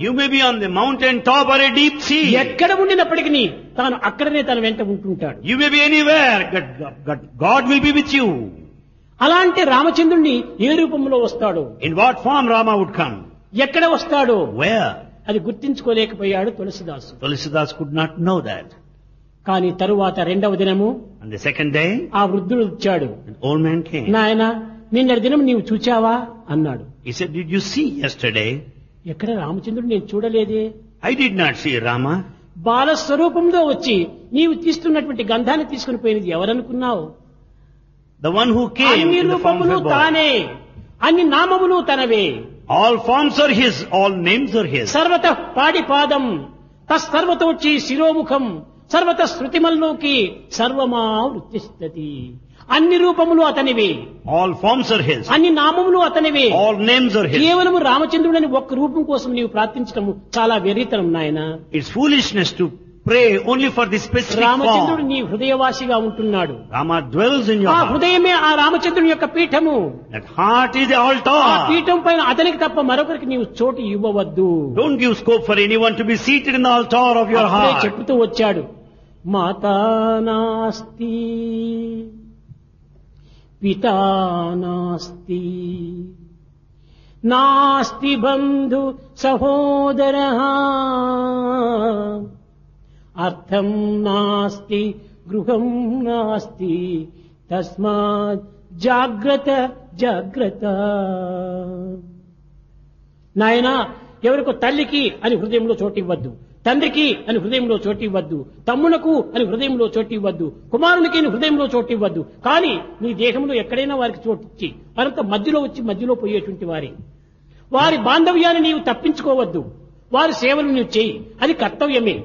You may be on the mountain top or a deep sea. ఎక్కడ ఉండినప్పటికీ తాను అక్కడనే తన వెంట ఉంటుంటాడు. You may be anywhere. God will be with you. అలాంటి రామచంద్రుణ్ణి ఏ రూపంలో వస్తాడు, In what form Rama would come? ఎక్కడ వస్తాడు, Where? అది గుర్తించుకోలేకపోయాడు తులసిదాసు. Tulsidas could not know that. కానీ తరువాత రెండవ దినము On the second day, ఆ వృద్ధుడు వచ్చాడు. an old man came. నాయన నిన్నటి దినం నీవు చూచావా అన్నాడు. He said, did you see yesterday? ఎక్కడ రామచంద్రుడు నేను చూడలేదే. I did not see Rama. బాలస్వరూపంలో వచ్చి నీవు తీస్తున్నటువంటి గంధాన్ని తీసుకుని పోయినది ఎవరనుకున్నావు? The one who came అన్ని in the form of రూపములు a boy. తానే, అన్ని నామములు తనవే. All forms are his, all names are his. సర్వత పాడిపాదం తస్సర్వతోచ్చి శిరోముఖం సర్వత శృతిమల్లోకి సర్వమా వృత్తిస్తతి. అన్ని రూపములు అతనివే, All forms are his. అన్ని నామములు అతనివే. All names are his. కేవలము రామచంద్రుడని ఒక్క రూపం కోసం నీవు ప్రార్థించడం చాలా వెర్రితనం నాయన. It's foolishness to pray only for this specific రామచంద్రుడు form. నీ హృదయవాసిగా ఉంటున్నాడు. Rama dwells in your ఆ heart. హృదయమే ఆ రామచంద్రుని యొక్క Peetham. That heart is the ఆ altar. పీఠం పైన అతనికి తప్ప మరొకరికి నీవు చోటు ఇవ్వవద్దు. Don't give scope for anyone to be seated in the altar of your అప్పుడే heart. చెప్తూ వచ్చాడు, మాతా నాస్తి పితా నాస్తి నాస్తి బంధు సహోదర అర్థం నాస్తి గృహం నాస్తి తస్మాత్ జాగ్రత్త జాగ్రత్త. నాయనా ఎవరికో తల్లికి అని హృదయంలో చోటు ఇవ్వద్దు, తండ్రికి అని హృదయంలో చోటు ఇవ్వద్దు, తమ్మునకు అని హృదయంలో చోటు ఇవ్వద్దు, కుమారునికి అని హృదయంలో చోటు ఇవ్వద్దు. కానీ నీ దేహంలో ఎక్కడైనా వారికి చోటు ఇచ్చి వారంతా మధ్యలో వచ్చి మధ్యలో పోయేటువంటి వారి బాంధవ్యాన్ని నీవు తప్పించుకోవద్దు. వారి సేవలు నీవు చేయి, అది కర్తవ్యమే.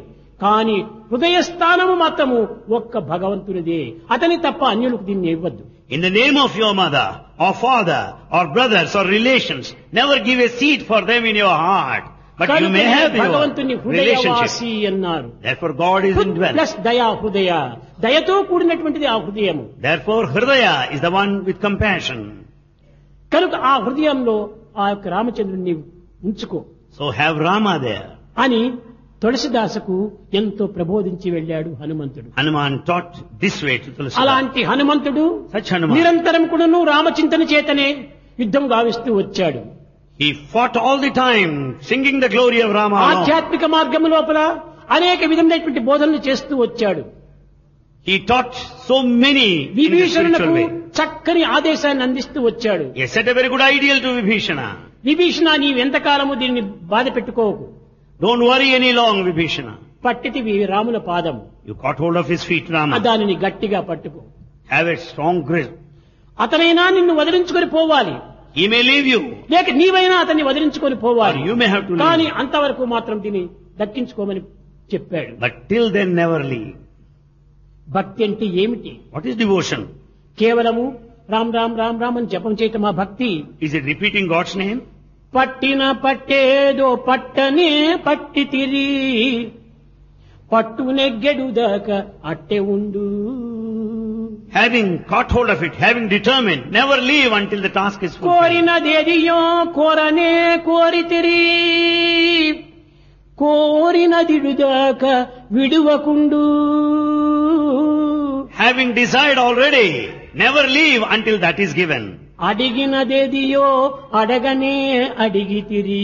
కానీ హృదయస్థానము మాత్రము ఒక్క భగవంతునిదే, అతని తప్ప అన్యులకు దీన్ని ఇవ్వద్దు. In the name of your mother, or father, or brothers, or relations, never give a seat for them in your heart. But you may have భగవంతుని your హృదయవాసి relationship. అన్నారు. Therefore God is indwelt. Plus దయా హృదయ, దయతో కూడినటువంటిది ఆ హృదయము. Therefore Hridaya is the one with compassion. కనుక ఆ హృదయంలో ఆ యొక్క రామచంద్రుడిని ఉంచుకో So have Rama there. అని తులసిదాసుకు ఎంతో ప్రబోధించి వెళ్ళాడు హనుమంతుడు. Hanuman taught this way to Tulsidas. అలాంటి హనుమంతుడు Such Hanuman. నిరంతరం కూడాను రామచింతన చేతనే యుద్ధం గావిస్తూ వచ్చాడు. He fought all the time, singing the glory of Rama alone. ఆధ్యాత్మిక మార్గం లోపల అనేక విధమైనటువంటి బోధనలు చేస్తూ వచ్చాడు. He taught so many in the విభీషణులకు spiritual way. చక్కని ఆదేశాన్ని అందిస్తూ వచ్చాడు. He set a very good ideal to Vibhishana. Vibhishana నీవెంతకాలము దీన్ని బాధ పెట్టుకోకు, Don't worry any long, Vibhishana. పట్టితివి రాముల పాదం, You caught hold of his feet, Rama. దానిని గట్టిగా పట్టుకో. Have a strong grip. అతనైనా నిన్ను వదిలించుకొని పోవాలి, He may leave you, లేక నీవైనా అతన్ని వదిలించుకొని or పోవాలి. you may have to కానీ leave. అంతవరకు మాత్రం దీన్ని దక్కించుకోమని చెప్పాడు. But till then, never leave. భక్తి అంటే ఏమిటి? What is devotion? కేవలము రామ్ రామ్ రామ్ రామ్ అని జపం చేయటం ఆ భక్తి? Is it repeating God's name? పట్టిన పట్టేదో పట్టనే పట్టి తిరి పట్టు నెగ్గెడుదాకా అట్టే ఉండు. Having caught hold of it, having determined, never leave until the task is fulfilled. కోరినదేదియో కోరనే కోరితిరి కోరినదిడుదాకా విడువకుండు. Having desired already, never leave until that is given. అడిగినదేదియో అడగనే అడిగితిరి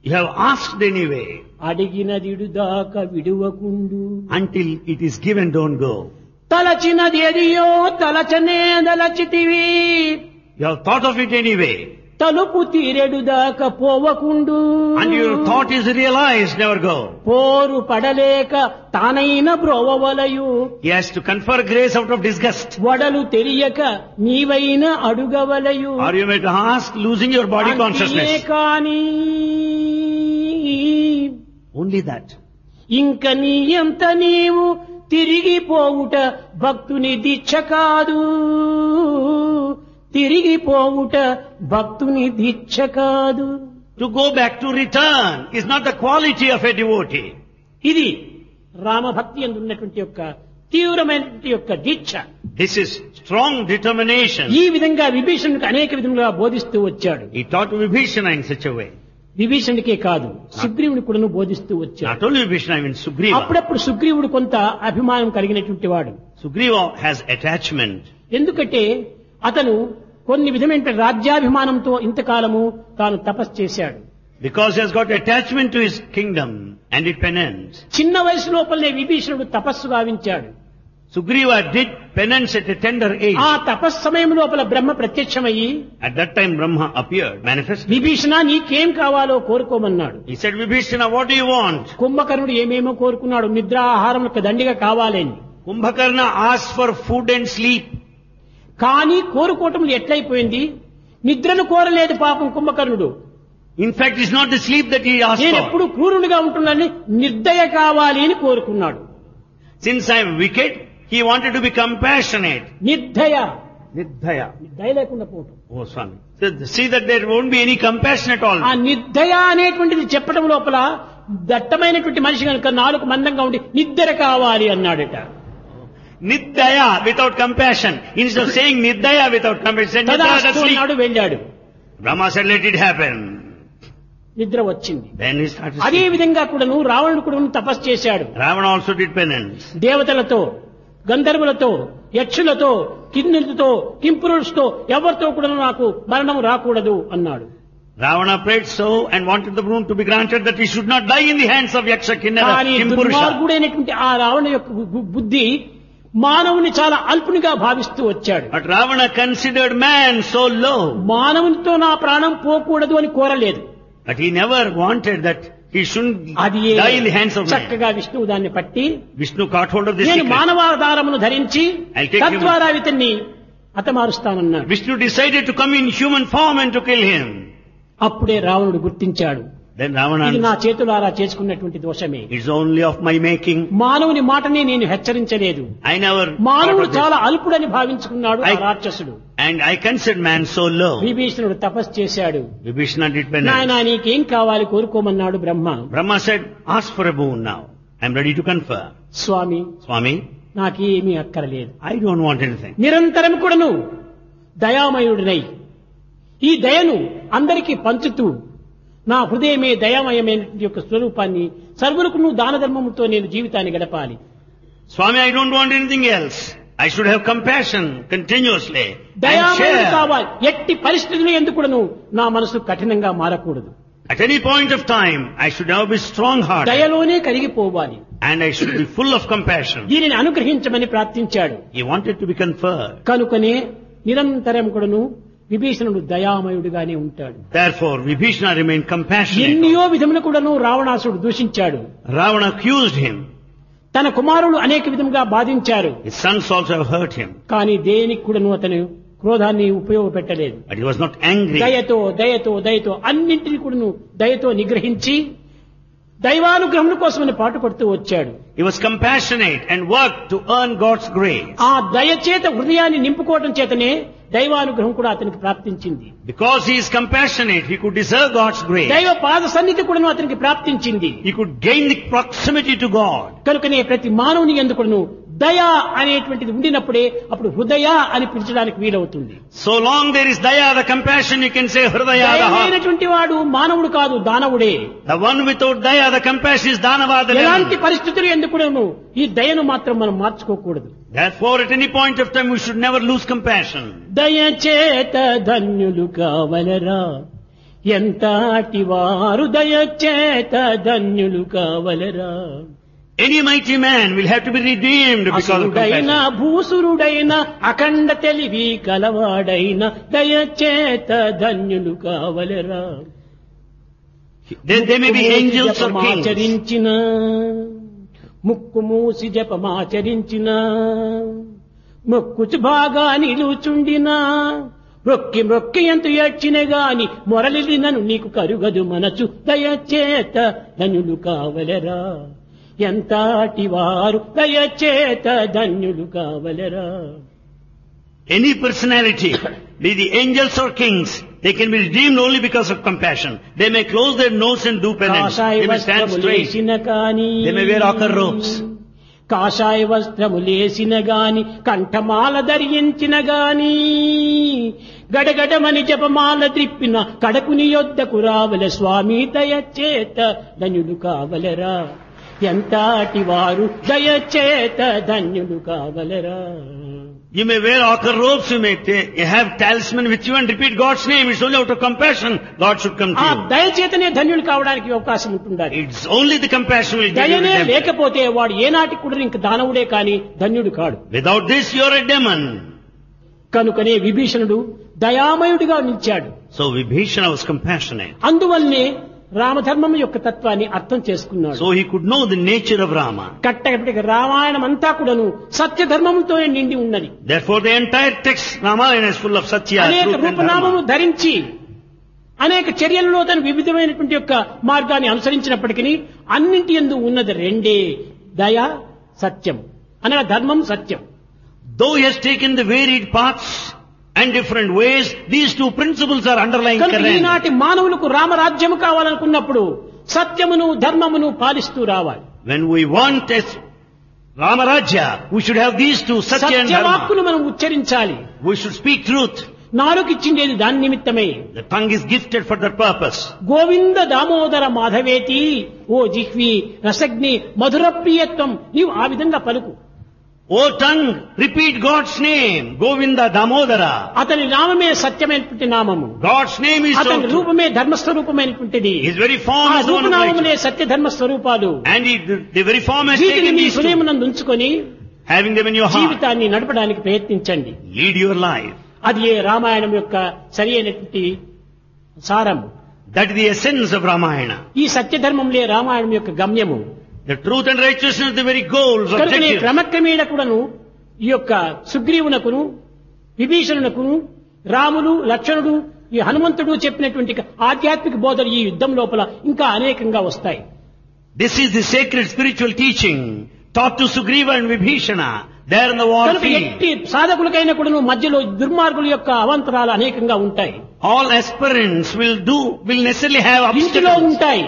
You have asked anyway. అడిగినదిడుదాకా విడువకుండు. Until it is given, don't go. తలచినదేదియో తలచనే దలచితివి You have thought of it anyway. తలుపు తీరెడు దాకా పోవకుండు and your thought is realized, never go. పోరు పడలేక తానైన బ్రోవవలయు He has to confer grace out of disgust. వడలు తెలియక నీవైన అడుగవలయు Or you may ask, losing your body అంతే consciousness. కాని Only that. ఇంక నీ ఎంత నీవు తిరిగిపోవుట భక్తుని దీక్ష కాదు తిరిగిపోవుట భక్తుని దీక్ష కాదు. To go back, to return, is not the quality of a devotee. ఇది రామభక్తి యందు ఉన్నటువంటి యొక్క తీవ్రమైనటువంటి యొక్క దీక్ష. This is strong determination. ఈ విధంగా విభీషణుడికి అనేక విధములుగా బోధిస్తూ వచ్చాడు. He taught Vibhishana in such a way. విభీషణుడికే కాదు సుగ్రీవుని కూడా బోధిస్తూ వచ్చాడు. Not only Vibhishana, even Sugriva. అప్పుడప్పుడు సుగ్రీవుడు కొంత అభిమానం కలిగినటువంటి వాడు. Sugriva has attachment. ఎందుకంటే అతను కొన్ని విధమైన రాజ్యాభిమానంతో ఇంతకాలము తాను తపస్సు చేశాడు. Because he has got attachment to his kingdom and it penance. చిన్న వయసు లోపలనే విభీషణుడు తపస్సు గావించాడు. Sugriva did penance at a tender age. ఆ తపస్సు సమయం లోపల బ్రహ్మ ప్రత్యక్షమయ్యి At that time Brahma appeared, manifested. Vibhishana నీకేం కావాలో కోరుకోమన్నాడు. He said, Vibhishana, what do you want? కుంభకర్ణుడు ఏమేమో కోరుకున్నాడు. నిద్ర ఆహారములకు దండిగా కావాలని. Kumbhakarna asked for food and sleep. కానీ కోరుకోవటం ఎట్లయిపోయింది? నిద్రను కోరలేదు పాపం కుంభకర్ణుడు. In fact, it's not the sleep that he asked నేను for. ఎప్పుడు క్రూరునిగా ఉంటున్నానని నిర్దయ కావాలి అని కోరుకున్నాడు. Since I am wicked, he wanted to be compassionate. నిర్దయ Nirdhaya. దయ లేకుండా పోవటం. Oh, Swami. So, see that there won't be any compassion at all. ఆ నిర్దయ అనేటువంటిది చెప్పడం లోపల దట్టమైనటువంటి మనిషి కనుక నాలుగు మందంగా ఉండి నిద్ర కావాలి అన్నాడట. Nirdhaya without compassion. Instead of saying Nirdhaya without compassion, Nirdhaya తదాస్తు sleep. అన్నాడు, వెళ్ళాడు. Brahma said, let it happen. నిద్ర వచ్చింది. Then he started అదే sleeping. విధంగా కూడాను రావణుడు కూడా తపస్సు చేశాడు. Ravana also did penance. దేవతలతో, గంధర్వులతో, యక్షులతో, కిన్నెలతో, కింపురులతో ఎవరితో కూడా నాకు మరణం రాకూడదు అన్నాడు. Ravana prayed so and wanted the boon to be granted that he should not die in the hands of Yaksha, Kinnara, కానీ Kimpurusha. దుర్మార్గుడైనటువంటి ఆ రావణ యొక్క బుద్ధి మానవుని చాలా అల్పునిగా భావిస్తూ వచ్చాడు. But Ravana considered man so low. మానవునితో నా ప్రాణం పోకూడదు అని కోరలేదు. But he never wanted that he shouldn't అది die in the hands of man. చక్కగా విష్ణువు దాన్ని పట్టి Vishnu caught hold of this నేను secret. మానవాధారమును ధరించి I'll take తద్వారా ఇతన్ని హతమారుస్తానన్నాడు. Vishnu decided to come in human form and to kill him. అప్పుడే రావణుడు గుర్తించాడు, Then Ravana, ఇది నా చేతులారా చేసుకున్నటువంటి దోషమే. it's only of my making. మానవుని మాటని నేను హెచ్చరించలేదు. I never మానవుడు thought of చాలా this. అల్పుడని భావించుకున్నాడు ఆ రాక్షసుడు. And I considered man so low. విభీషణుడు తపస్సు చేశాడు. Vibhishana did penance. నాయనా నీకేం కావాలి కోరుకోమన్నాడు బ్రహ్మ. Brahma said, ask for a boon now. I'm ready to confer. Swamy Swami, నాకేమీ అక్కరలేదు. I don't want anything. నిరంతరం కూడాను దయామయుడినై ఈ దయను అందరికీ పంచుతూ నా హృదయమే దయామయమైన యొక్క స్వరూపాన్ని సర్వులకు నువ్వు దాన ధర్మముతో నేను జీవితాన్ని గడపాలి. Swami, I don't want anything else. I should have compassion continuously and దయామయుడు share. కావాలి. ఎట్టి పరిస్థితులు ఎందుకు కూడాను నా మనసు కఠినంగా మారకూడదు. At any point of time, I should now be strong-hearted దయలోనే కరిగిపోవాలి. and I should be full of compassion. దీనిని అనుగ్రహించమని ప్రార్థించాడు. He wanted to be conferred. కనుకనే నిరంతరం కూడాను విభీషణుడు దయామయుడిగానే ఉంటాడు. Therefore, Vibhishana remained compassionate. ఎన్నో విధములు కూడాను రావణాసుడు దూషించాడు. Ravana accused him. తన కుమారులు అనేక విధముగా బాధించారు. His sons also have hurt him. కానీ దేనికి కూడాను అతను క్రోధాన్ని ఉపయోగపెట్టలేదు. But he was not angry. దయతో దయతో దయతో అన్నింటినీ కూడాను దయతో నిగ్రహించి దైవానుగ్రహం కోసమని పాటుపడుతూ వచ్చాడు. He was compassionate and worked to earn God's grace. ఆ దయ చేత హృదయాన్ని నింపుకోవటం చేతనే దైవానుగ్రహం కూడా అతనికి ప్రాప్తించింది. Because he is compassionate, he could deserve God's grace. దైవ పాద సన్నిధి కూడా అతనికి ప్రాప్తించింది. He could gain the proximity to God. కనుకనే ప్రతి మానవుని ఎందుకును దయ అనేటువంటిది ఉండినప్పుడే అప్పుడు హృదయ అని పిలిచడానికి వీలవుతుంది. So long there is daya, the compassion, you can say hridaya, the heart. దయమైనటువంటి వాడు మానవుడు కాదు, దానవుడే. The one without daya, the compassion is danava, the ఎలాంటి devil. పరిస్థితులు ఎందుకును ఈ దయను మాత్రం మనం మార్చుకోకూడదు. Therefore, at any point of time, we should never lose compassion. దయచేత ధన్యులు కావలరా, ఎంతటి వారు దయచేత ధన్యులు కావలరా. Any mighty man will have to be redeemed because of అసురుడైన compassion. భూసురుడైన అఖండ తెలివి కలవాడైన దయచేత ధన్యులు కావలెరా. They may be angels or kings. జపమాచరించిన ముక్కు మూసి జపమాచరించిన మొక్కుచు బాగా నిలుచుండినా రొక్కి మొక్కి ఎంత ఏడ్చిన గాని మొరలినను నీకు కరుగదు మనసు దయచేత ధన్యులు కావలెరా. ఎంతటి వారు దయచేత ధన్యులు కావలెరా. Any personality, be the angels or kings, they can be redeemed only because of compassion. They may close their nose and do penance. కాషాయ They may stand straight. వస్త్రములేసిన కాని They may wear ochre robes. కాషాయ వస్త్రములేసిన గాని కంఠమాల ధరించిన గాని గడగడమని జపమాల త్రిప్పిన కడకుని యొద్దకు రావల స్వామి దయచేత ధన్యులు కావలెరా. ఎంతటి వారు దయచేత ధన్యులు కావలెరా. You may wear ochre robes, you have talisman with you and repeat God's name. It's only out of compassion God should come to ఆ you. దయచేతనే ధన్యులు కావడానికి అవకాశం ఉంటుండాలి. It's only the compassion will give you దయనే redemption. లేకపోతే వాడు ఏనాటికి కూడా ఇంక దానవుడే కాని ధన్యుడు కాడు. Without this, you're a demon. కనుకనే విభీషణుడు దయామయుడిగా నిలిచాడు. So Vibhishana was compassionate. అందువల్లనే రామధర్మం యొక్క తత్వాన్ని అర్థం చేసుకున్నాడు. So he could know the nature of Rama. కట్టకటిక Ramayanam అంతా కూడాను సత్య ధర్మంతో నిండి ఉన్నది. Therefore the entire text Ramayana is full of Satya, అనేక truth and రూపనామము Dharma. ధరించి అనేక చర్యలలో తను వివిధమైనటువంటి యొక్క మార్గాన్ని అనుసరించినప్పటికీ అన్నింటి యందు ఉన్నది రెండే, దయ సత్యం అనగా ధర్మం సత్యం. Though he has taken the varied paths and different ways, these two principles are underlying కనుక current. ఈనాటి మానవులకు రామరాజ్యము కావాలనుకున్నప్పుడు సత్యమును ధర్మమును పాలిస్తూ రావాలి. When we want a Ramarajya, we should have these two, Satya and Dharma. సత్యవాక్కును మనం ఉచ్చరించాలి. We should speak truth. నాలుగిచ్చిండేది దాని నిమిత్తమే. The tongue is gifted for that purpose. Govinda Damodara మాధవేతి ఓ జిహ్వి రసగ్ని మధుర ప్రియత్వం, నీవు ఆ విధంగా పలుకు. O tongue, repeat God's name, Govinda Damodara. అతని నామమే సత్యమైనటువంటి నామము. God's name is so అతని true. రూపమే ధర్మస్వరూపమైనటువంటిది. His very form ఆ is the one of రూపనామములే righteousness. సత్య ధర్మ స్వరూపాలు. And the very form has వీటిని taken మీ these two. హృదయమునందు ఉంచుకొని Having them in your heart, జీవితాన్ని నడపడానికి ప్రయత్నించండి. lead your life. అది ఏ రామాయణం యొక్క సరి అయినటువంటి సారం. That is the essence of Ramayana. ఈ సత్యధర్మంలే రామాయణం యొక్క గమ్యము. The truth and righteousness are the very goals, కనుక నీ objectives. క్రమక్రమేణ కూడాను ఈ యొక్క సుగ్రీవునకును విభీషణునకును రాములు లక్ష్మణుడు ఈ హనుమంతుడు చెప్పినటువంటి ఆధ్యాత్మిక బోధలు ఈ యుద్ధం లోపల ఇంకా అనేకంగా వస్తాయి. This is the sacred spiritual teaching taught to Sugriva and Vibhishana there in the war కనుక field. ఎట్టి సాధకులకైనా కూడాను మధ్యలో దుర్మార్గుల యొక్క అవాంతరాలు అనేకంగా ఉంటాయి. All aspirants will necessarily have ఇంటిలో obstacles. ఉంటాయి,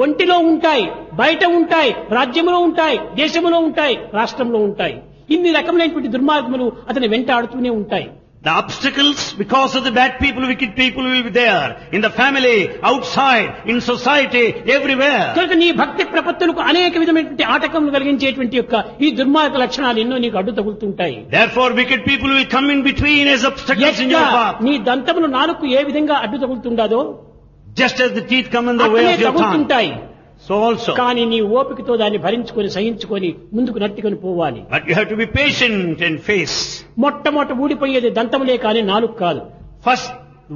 ఒంటిలో ఉంటాయి, బయట ఉంటాయి, రాజ్యంలో ఉంటాయి, దేశంలో ఉంటాయి, రాష్ట్రంలో ఉంటాయి. ఇన్ని రకములైనటువంటి దుర్మార్గములు అతని వెంటాడుతూనే ఉంటాయి. The obstacles because of the bad people, wicked people will be there. In the family, outside, in society, everywhere. కనుక నీ భక్తి ప్రపత్తులకు అనేక విధమైనటువంటి ఆటకములు కలిగించేటువంటి యొక్క ఈ దుర్మార్గ లక్షణాలు ఎన్నో నీకు అడ్డు తగులుతుంటాయి. Therefore, wicked people will come in between as obstacles in your path. నీ దంతములు నాలుగు ఏ విధంగా అడ్డు తగులుతుండదో Just as the teeth come in the way అట్లనే of your tongue. తగులుతుంటాయి. So also. కానీ నీ ఓపికతో దాన్ని భరించుకొని సహించుకొని ముందుకు నట్టుకొని పోవాలి. But you have to be patient and face. మొట్టమొదట ఊడిపోయేది దంతములే కానీ నాలుగు కాదు. First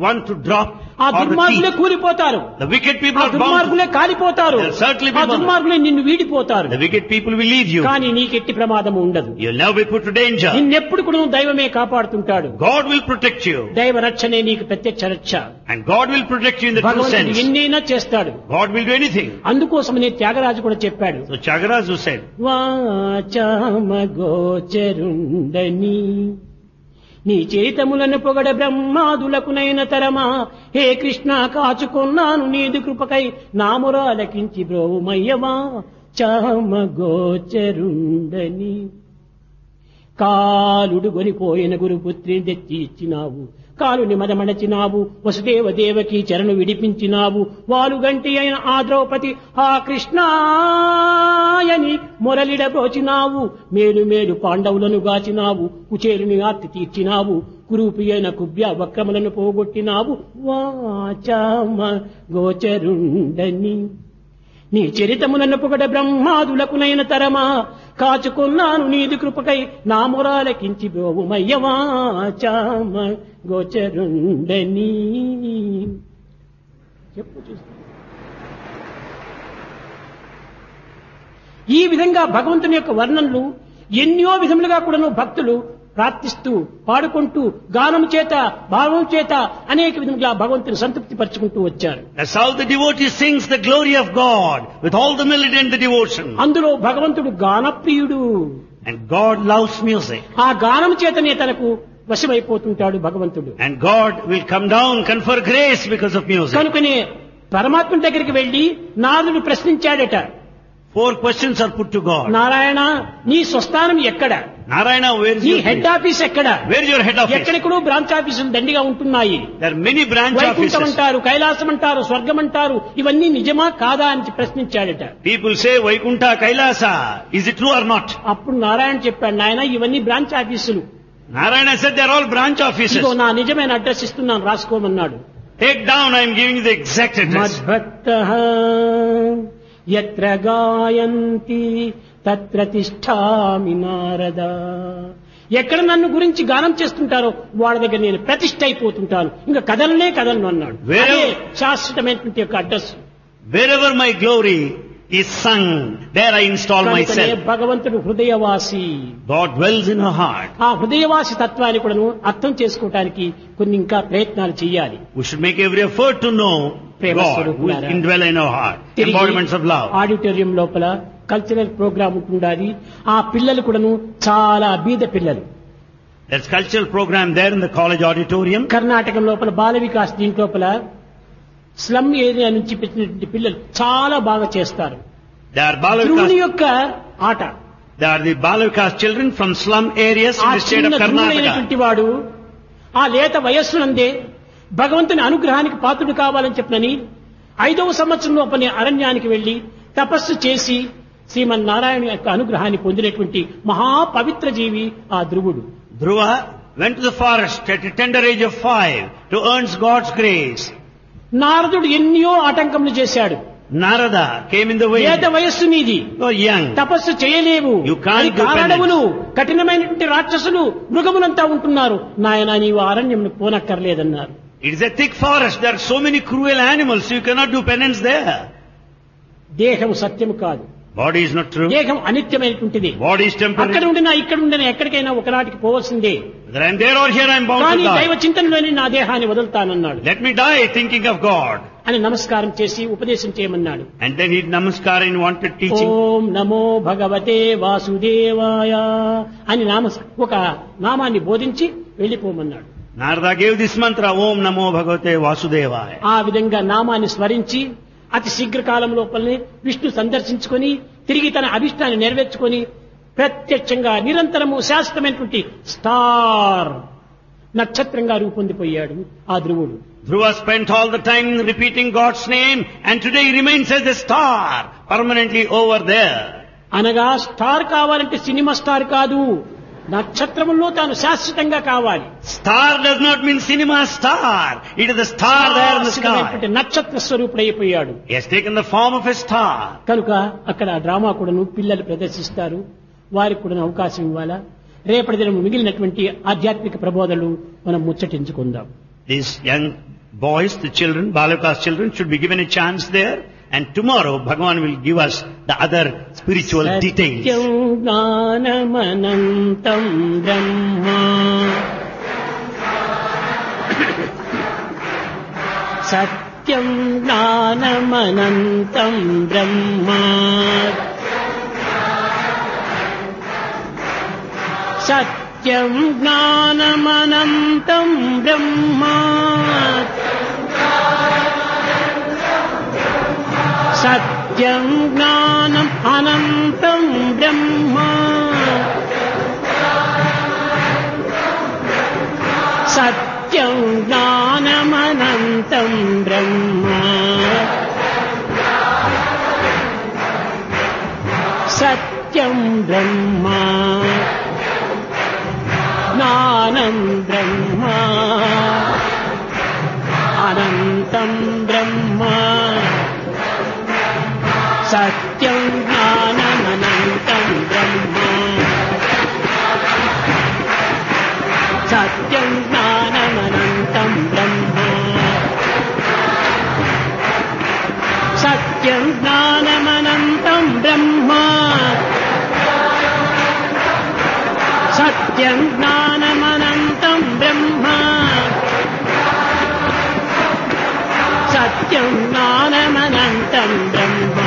one to drop ఆ are the దుర్మార్గులే teeth. కూలిపోతారు. The wicked people ఆ are bound. దుర్మార్గులే కాలిపోతారు. They'll certainly be ఆ bound. దుర్మార్గులే నిన్ను వీడిపోతారు. The wicked people will leave you. కానీ నీకెట్టి ప్రమాదం ఉండదు. You'll never be put to danger. నిన్నెప్పుడు కూడా దైవమే కాపాడుతుంటాడు. God will protect you. దైవ రక్షణే నీకు ప్రత్యక్ష రక్ష. And God will protect you in the true భగవంతుడు sense. ఎన్నైనా చేస్తాడు. God will do anything. అందుకోసమనే త్యాగరాజు కూడా చెప్పాడు, So Tyagaraja said, వాచామ గోచరుండని నీ చరితములను పొగడ బ్రహ్మాదులకునైన తరమా, హే కృష్ణ కాచుకున్నాను నీదు కృపకై నామురాలకించి బ్రోమయ్యమా చామ గోచరుండని. కాలుడు గొనిపోయిన గురుపుత్రిని తెచ్చి ఇచ్చినావు, కాలుని మదమడచినావు, వసుదేవ దేవకి చరణు విడిపించినావు, వాలుగంటి అయిన ఆ ద్రౌపది ఆ కృష్ణాయని మొరలిడబోచినావు, మేలు మేలు పాండవులను గాచినావు, కుచేలుని ఆర్తి తీర్చినావు, కురూపి అయిన కుబ్య వక్రములను పోగొట్టినావు, వాచామ గోచరుండని. నీ చరితమునన్ను పొగడ బ్రహ్మాదులకునైన తరమా కాచుకున్నాను నీది కృపకై నా మొరాలకించి బోవుమయ్యవాచామ గోచరుండని. చెప్పు చూస్తా. ఈ విధంగా భగవంతుని యొక్క వర్ణనలు ఎన్నో విధములుగా కూడాను భక్తులు ప్రార్థిస్తూ పాడుకుంటూ గానం చేత భావం చేత అనేక విధంగా భగవంతుని సంతృప్తి పరుచుకుంటూ వచ్చారు. That's how the devotee sings the glory of God with all the melody and the devotion. అందులో భగవంతుడు గానప్రియుడు. And God loves music. ఆ గానం చేతనే తనకు వశమైపోతుంటాడు భగవంతుడు. And God will come down, confer grace because of music. కనుకనే పరమాత్మ దగ్గరికి వెళ్లి నారదుడు ప్రశ్నించాడట. 4 questions are put to God. Narayana, నీ స్వస్థానం ఎక్కడ? Narayana, where is నీ your హెడ్ ఆఫీస్ ఎక్కడ? Where is your head office? ఎక్కడెక్కడో బ్రాంచ్ ఆఫీసులు దండిగా ఉంటున్నాయి. There are many branch Vaikuntham offices. అంటారు, కైలాసం అంటారు, స్వర్గం అంటారు. ఇవన్నీ నిజమా కాదా అని ప్రశ్నించాడట. People say Vaikuntha, Kailasa. Is it true or not? అప్పుడు నారాయణ చెప్పాడు, నాయన ఇవన్నీ బ్రాంచ్ ఆఫీసులు. Narayana said they are all branch offices. ఇదిగో నా నిజమైన అడ్రస్ ఇస్తున్నాను, రాసుకోమన్నాడు. Take down, I am giving you the exact address. మద్భక్తః యత్ర గాయంతి తత్ర తిష్ఠామి నారద. ఎక్కడ నన్ను గురించి గానం చేస్తుంటారో వాళ్ళ దగ్గర నేను ప్రతిష్ఠ అయిపోతుంటాను, ఇంకా కదలను అన్నాడు. అదే శాశ్వతమైనటువంటి యొక్క address. Wherever my glory is sung, there I install myself. భగవంతుడు హృదయవాసి. God dwells in her heart. ఆ హృదయవాసి తత్వాన్ని కూడాను అర్థం చేసుకోవడానికి కొన్ని ఇంకా ప్రయత్నాలు చేయాలి. We should make every effort to know God who is indwell in our heart. Embodiments of love. Auditorium లోపల కల్చరల్ ప్రోగ్రామ్ ఉంటుండాలి. ఆ పిల్లలు కూడాను చాలా బీద పిల్లలు. There's cultural program there in the college auditorium. కర్ణాటకం లోపల బాల వికాస్ దీంట్లోపల స్లమ్ ఏరియా నుంచి పెట్టినటువంటి పిల్లలు చాలా బాగా చేస్తారు. They are Bala ధ్రువుని Vikas. యొక్క ఆట. They are the Bala Vikas children from slum areas in ఆ the state చిన్న of Karnataka. ధ్రువుడైనటువంటి వాడు ఆ లేత వయస్సునందే భగవంతుని అనుగ్రహానికి పాత్రుడు కావాలని చెప్పనని 5వ సంవత్సరం లోపలే అరణ్యానికి వెళ్లి తపస్సు చేసి శ్రీమన్నారాయణ యొక్క అనుగ్రహాన్ని పొందినటువంటి మహాపవిత్ర జీవి ఆ ధ్రువుడు. Dhruva went to the forest at a tender age of 5 to earn God's grace. నారదుడు ఎన్నో ఆటంకములు చేశాడు. Narada came in the way. లేత వయస్సు నీది, You are young. తపస్సు చేయలేవు, You can't do కారణములు కఠినమైనటువంటి రాక్షసులు మృగములంతా ఉంటున్నారు, నాయన నీవు అరణ్యం పోనక్కర్లేదన్నారు. It is a thick forest. There are so many cruel animals. You cannot do penance there. దేహం సత్యము కాదు, Body is not true. దేహం అనిత్యమైనటువంటిది. Body is అక్కడ temporary. ఉండినా ఇక్కడ ఉండినా ఎక్కడికైనా ఒకనాటికి పోవలసిందే. Whether I am there or here, I am bound కానీ to దైవ die. చింతనలోని నా దేహాన్ని వదులుతానన్నాడు. Let me die thinking of God. అని నమస్కారం చేసి ఉపదేశం చేయమన్నాడు. And then he did namaskar and wanted teaching. ఓం నమో భగవతే వాసుదేవాయ అని ఒక నామాన్ని బోధించి వెళ్లిపోమన్నాడు. Narada gave this mantra, Om Namo Bhagavate Vasudevaya. ఆ విధంగా నామాన్ని స్మరించి అతి శీఘ్రకాలం లోపలనే విష్ణు సందర్శించుకొని తిరిగి తన అభిష్టాన్ని నెరవేర్చుకొని ప్రత్యక్షంగా నిరంతరము శాశ్వతమైనటువంటి స్టార్ నక్షత్రంగా రూపొందిపోయాడు ఆ ధ్రువుడు. Dhruva spent all the time repeating God's name, and today he remains as a star permanently over there. అనగా స్టార్ కావాలంటే సినిమా స్టార్ కాదు, నక్షత్రములో తాను శాశ్వతంగా కావాలి. Star does not mean cinema star. It is the star there in the sky. నక్షత్ర స్వరూపుడైపోయాడు. He has taken the form of a star. కనుక అక్కడ drama కూడాను పిల్లలు ప్రదర్శిస్తారు, వారికి కూడా అవకాశం ఇవ్వాలా. రేపటి దినం మిగిలినటువంటి ఆధ్యాత్మిక ప్రబోధనలు మనం ముచ్చటించుకుందాం. These young boys, the children, Balakas children, should be given a chance there. And tomorrow Bhagavan will give us the other spiritual details. సత్యం జ్ఞానమనంతం బ్రహ్మ సత్యం జ్ఞానమనంతం బ్రహ్మ సత్యం జ్ఞానమనంతం బ్రహ్మ సత్యం జ్ఞానం అనంతం బ్రహ్మ సత్యం జ్ఞానమనంతం బ్రహ్మ సత్యం బ్రహ్మ జ్ఞానం బ్రహ్మ అనంతం బ్రహ్మ సత్యం జ్ఞానమనంతం బ్రహ్మ సత్యం జ్ఞానమనంతం బ్రహ్మ సత్యం జ్ఞానమనంతం బ్రహ్మ సత్యం జ్ఞానమనంతం బ్రహ్మ సత్యం జ్ఞానమనంతం బ్రహ్మ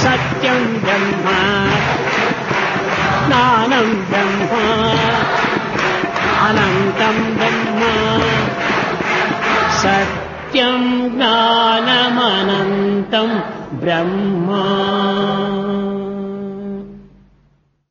సత్యం బ్రహ్మ జ్ఞానం బ్రహ్మ అనంతం బ్రహ్మ సత్యం జ్ఞానమనంతం బ్రహ్మ